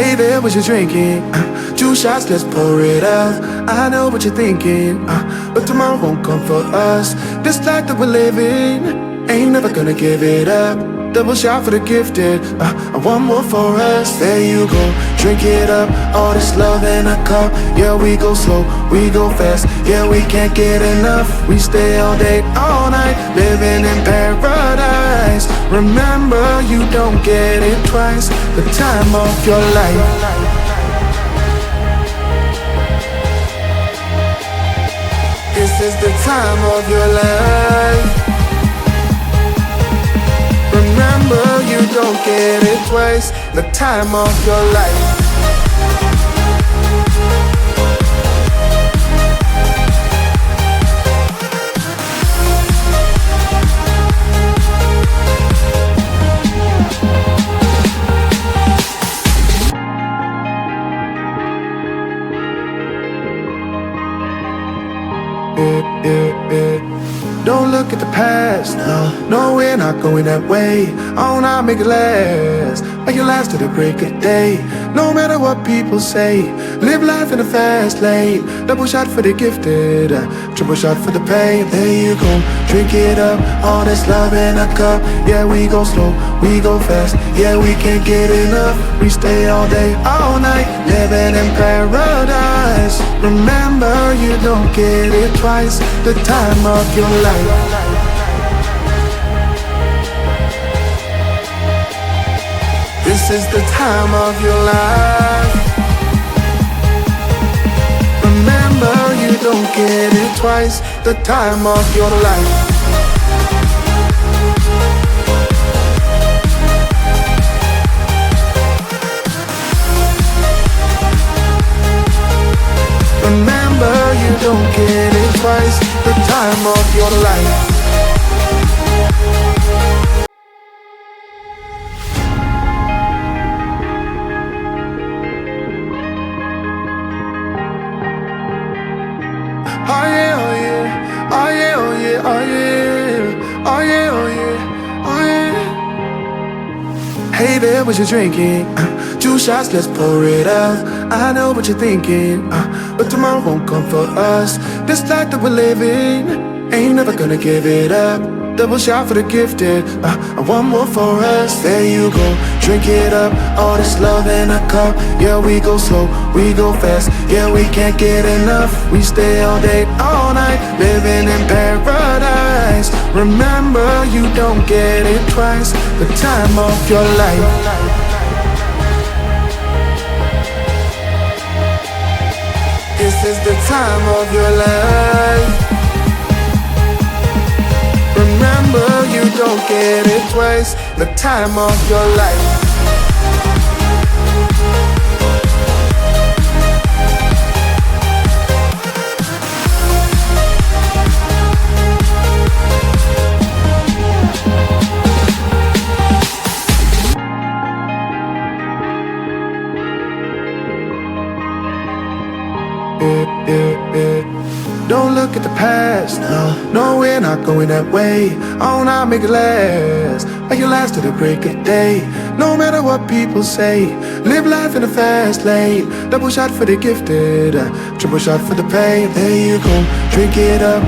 Hey there, what you drinking? Two shots, let's pour it out. I know what you're thinking, but tomorrow won't come for us. This life that we're living, ain't never gonna give it up. Double shot for the gifted, and one more for us. There you go, drink it up. All this love in a cup. Yeah, we go slow, we go fast. Yeah, we can't get enough. We stay all day, all night, living in paradise. Remember, you don't get it twice. The time of your life. This is the time of your life. Remember, you don't get it twice. The time of your life. Don't look at the past, no, we're not going that way. Oh, now make it last, make it last to the break of day. No matter what people say, live life in a fast lane. Double shot for the gifted, triple shot for the pain. There you go, drink it up, all this love in a cup. Yeah, we go slow, we go fast. Yeah, we can't get enough. We stay all day, all night, living in paradise. Remember, you don't get it twice. The time of your life. This is the time of your life. Remember, you don't get it twice. The time of your life. Remember, you don't get it twice. The time of your life. Oh yeah, oh yeah, oh yeah, oh yeah, oh yeah, oh yeah, oh yeah, oh yeah. Hey there, what you drinking? Two shots, let's pour it out. I know what you're thinking, but tomorrow won't come for us. This life that we're living, ain't never gonna give it up. Double shot for the gifted, and one more for us. There you go, drink it up. All this love in a cup. Yeah, we go slow, we go fast. Yeah, we can't get enough. We stay all day, all night, living in paradise. Remember, you don't get it twice. The time of your life. This is the time of your life. Remember, you don't get it twice. The time of your life. Don't look at the past, no, we're not going that way. Oh, now make it last, make it last to the break of day. No matter what people say, live life in a fast lane. Double shot for the gifted, triple shot for the pain. There you go, drink it up.